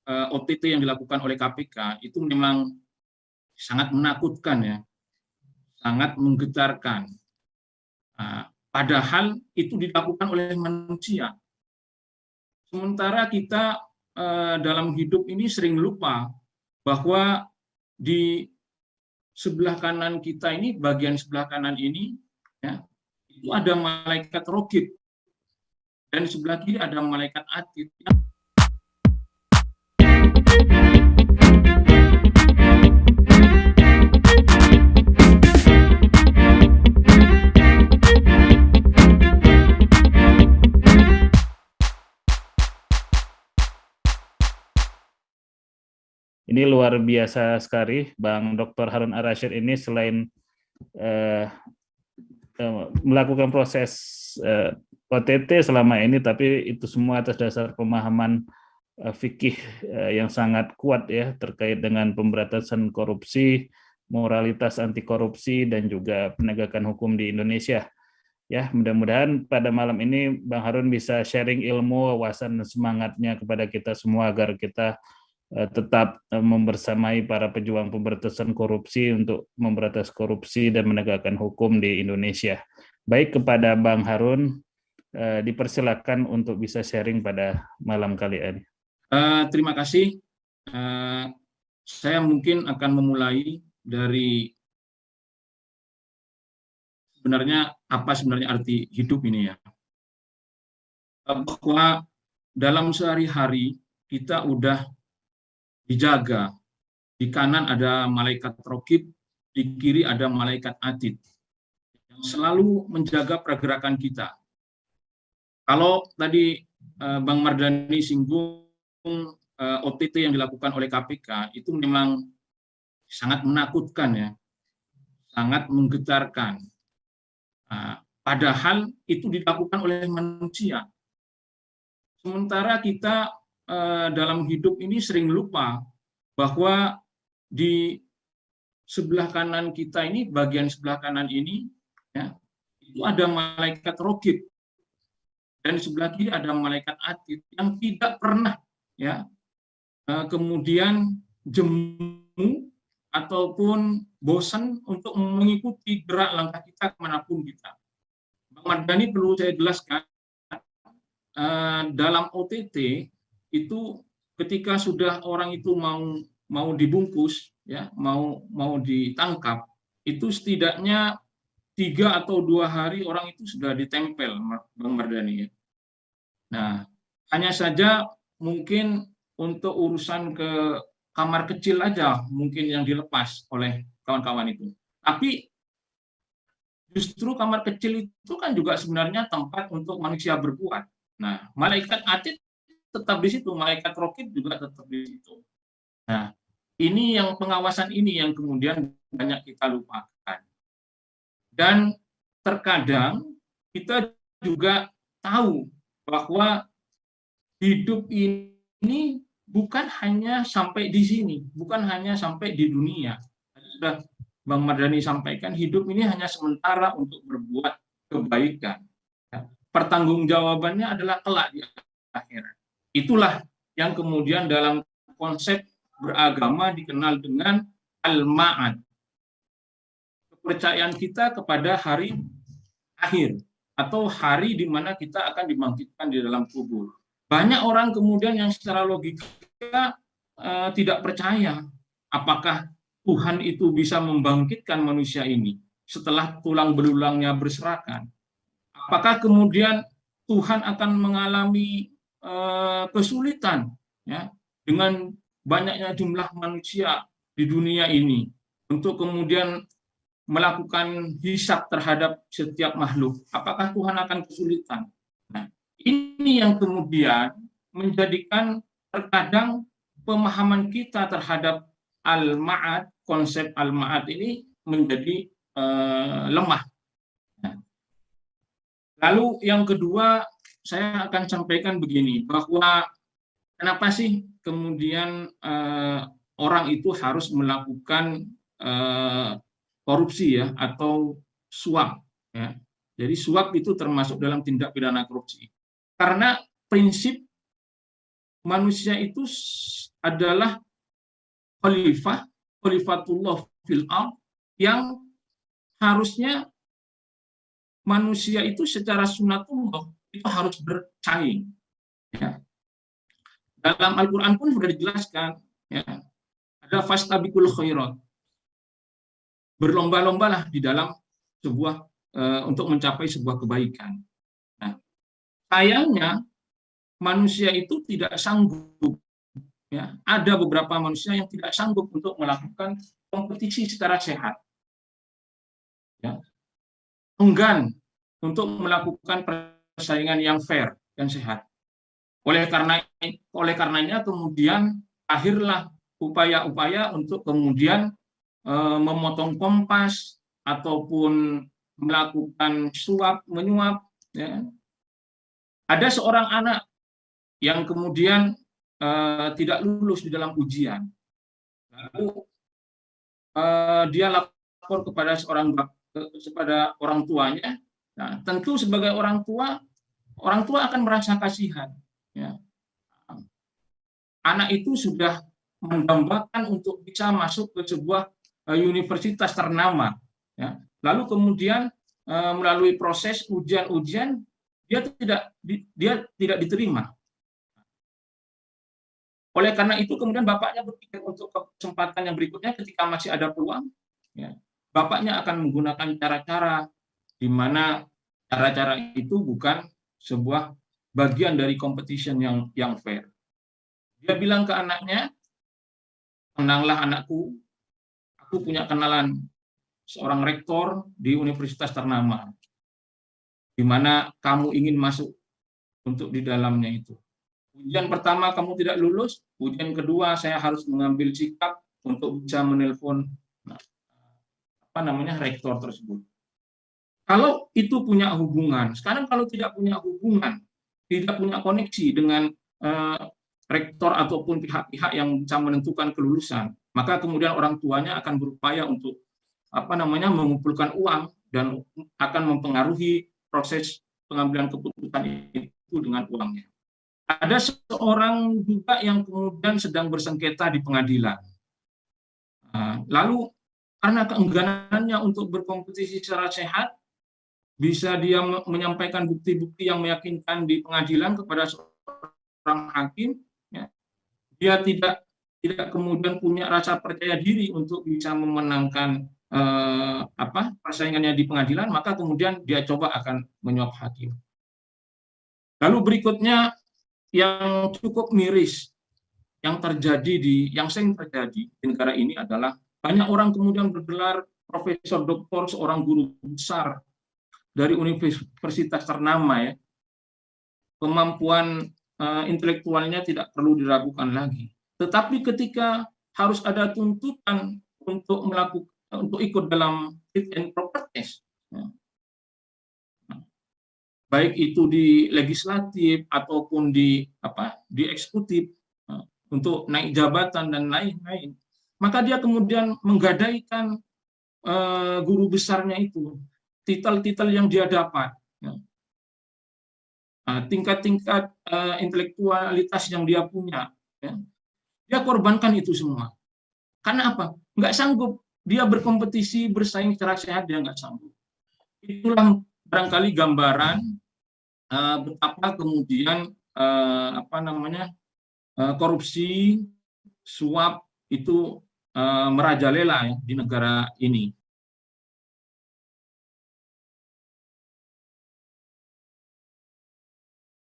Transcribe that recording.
OTT yang dilakukan oleh KPK itu memang sangat menakutkan ya, sangat menggetarkan. Padahal itu dilakukan oleh manusia. Sementara kita dalam hidup ini sering lupa bahwa di sebelah kanan kita ini, bagian sebelah kanan ini, ya, itu ada malaikat Raqib, dan di sebelah kiri ada malaikat Atid. Ini luar biasa sekali, Bang Dr. Harun Ar-Rasyid ini selain melakukan proses OTT selama ini, tapi itu semua atas dasar pemahaman fikih yang sangat kuat ya terkait dengan pemberantasan korupsi, moralitas anti korupsi, dan juga penegakan hukum di Indonesia. Ya, mudah-mudahan pada malam ini Bang Harun bisa sharing ilmu, wawasan, dan semangatnya kepada kita semua agar kita tetap membersamai para pejuang pemberantasan korupsi untuk memberantas korupsi dan menegakkan hukum di Indonesia. Baik, kepada Bang Harun, dipersilakan untuk bisa sharing pada malam kali ini. Terima kasih. Saya mungkin akan memulai dari apa sebenarnya arti hidup ini ya. Bahwa dalam sehari-hari kita udah dijaga. Di kanan ada malaikat Raqib, di kiri ada malaikat Atid yang selalu menjaga pergerakan kita. Kalau tadi Bang Mardhani singgung OTT yang dilakukan oleh KPK itu memang sangat menakutkan ya, sangat menggetarkan. Padahal itu dilakukan oleh manusia. Sementara kita dalam hidup ini sering lupa bahwa di sebelah kanan kita ini, bagian sebelah kanan ini, ya, itu ada malaikat Raqib, dan di sebelah kiri ada malaikat Atid yang tidak pernah ya kemudian jemu ataupun bosan untuk mengikuti gerak langkah kita kemanapun kita. Bang Mardhani perlu saya jelaskan, dalam OTT itu ketika sudah orang itu mau dibungkus ya, mau ditangkap, itu setidaknya 3 atau 2 hari orang itu sudah ditempel, Bang Mardhani. Nah, hanya saja mungkin untuk urusan ke kamar kecil aja mungkin yang dilepas oleh kawan-kawan itu. Tapi justru kamar kecil itu kan juga sebenarnya tempat untuk manusia berbuat. Nah, malaikat Atid tetap di situ, malaikat Raqib juga tetap di situ. Nah, ini yang pengawasan ini yang kemudian banyak kita lupakan. Dan terkadang kita juga tahu bahwa hidup ini bukan hanya sampai di sini, bukan hanya sampai di dunia. Sudah Bang Mardhani sampaikan, hidup ini hanya sementara untuk berbuat kebaikan. Pertanggungjawabannya adalah kelak di akhirat. Itulah yang kemudian dalam konsep beragama dikenal dengan al-ma'ad. Kepercayaan kita kepada hari akhir atau hari di mana kita akan dibangkitkan di dalam kubur. Banyak orang kemudian yang secara logika tidak percaya apakah Tuhan itu bisa membangkitkan manusia ini setelah tulang belulangnya berserakan. Apakah kemudian Tuhan akan mengalami kesulitan ya dengan banyaknya jumlah manusia di dunia ini untuk kemudian melakukan hisab terhadap setiap makhluk? Apakah Tuhan akan kesulitan? Nah, ini yang kemudian menjadikan terkadang pemahaman kita terhadap al-ma'ad, konsep al-ma'ad ini menjadi lemah. Nah, lalu yang kedua, saya akan sampaikan begini, bahwa kenapa sih kemudian orang itu harus melakukan korupsi ya, atau suap ya. Jadi suap itu termasuk dalam tindak pidana korupsi. Karena prinsip manusia itu adalah khalifatullah fil ardh, yang harusnya manusia itu secara sunatullah itu harus bersaing. Ya. Dalam Al-Quran pun sudah dijelaskan, ya, ada fastabiqul khairat, berlomba-lombalah di dalam sebuah untuk mencapai sebuah kebaikan. Nah, sayangnya manusia itu tidak sanggup. Ya, ada beberapa manusia yang tidak sanggup untuk melakukan kompetisi secara sehat. Ya, enggan untuk melakukan persaingan yang fair dan sehat. Oleh karenanya kemudian akhirlah upaya-upaya untuk kemudian memotong kompas ataupun melakukan suap menyuap. Ya. Ada seorang anak yang kemudian tidak lulus di dalam ujian, lalu dia lapor kepada kepada orang tuanya. Nah, tentu sebagai orang tua akan merasa kasihan. Ya. Anak itu sudah mendambakan untuk bisa masuk ke sebuah universitas ternama. Ya. Lalu kemudian melalui proses ujian-ujian dia tidak diterima. Oleh karena itu kemudian bapaknya berpikir untuk kesempatan yang berikutnya ketika masih ada peluang, ya, bapaknya akan menggunakan cara-cara di mana cara-cara itu bukan sebuah bagian dari competition yang fair. Dia bilang ke anaknya, "Tenanglah anakku, aku punya kenalan seorang rektor di universitas ternama, di mana kamu ingin masuk untuk di dalamnya itu. Ujian pertama kamu tidak lulus, ujian kedua saya harus mengambil sikap untuk bisa menelpon rektor tersebut." Kalau itu punya hubungan, sekarang kalau tidak punya hubungan, tidak punya koneksi dengan rektor ataupun pihak-pihak yang bisa menentukan kelulusan, maka kemudian orang tuanya akan berupaya untuk mengumpulkan uang dan akan mempengaruhi proses pengambilan keputusan itu dengan uangnya. Ada seorang juga yang kemudian sedang bersengketa di pengadilan. Lalu karena keengganannya untuk berkompetisi secara sehat, bisa dia menyampaikan bukti-bukti yang meyakinkan di pengadilan kepada seorang hakim, ya. Dia tidak kemudian punya rasa percaya diri untuk bisa memenangkan persaingannya di pengadilan, maka kemudian dia coba akan menyuap hakim. Lalu berikutnya yang cukup miris yang sering terjadi di negara ini adalah banyak orang kemudian bergelar profesor, doktor, seorang guru besar dari universitas ternama, ya. Kemampuan intelektualnya tidak perlu diragukan lagi. Tetapi ketika harus ada tuntutan untuk ikut dalam fit and proper test, ya, baik itu di legislatif ataupun di eksekutif, untuk naik jabatan dan lain-lain, maka dia kemudian menggadaikan guru besarnya itu, titel-titel yang dia dapat, ya. Tingkat-tingkat intelektualitas yang dia punya, ya. Dia korbankan itu semua. Karena apa? Nggak sanggup dia berkompetisi, bersaing secara sehat, dia nggak sanggup. Itulah barangkali gambaran betapa kemudian korupsi, suap itu merajalela, ya, di negara ini.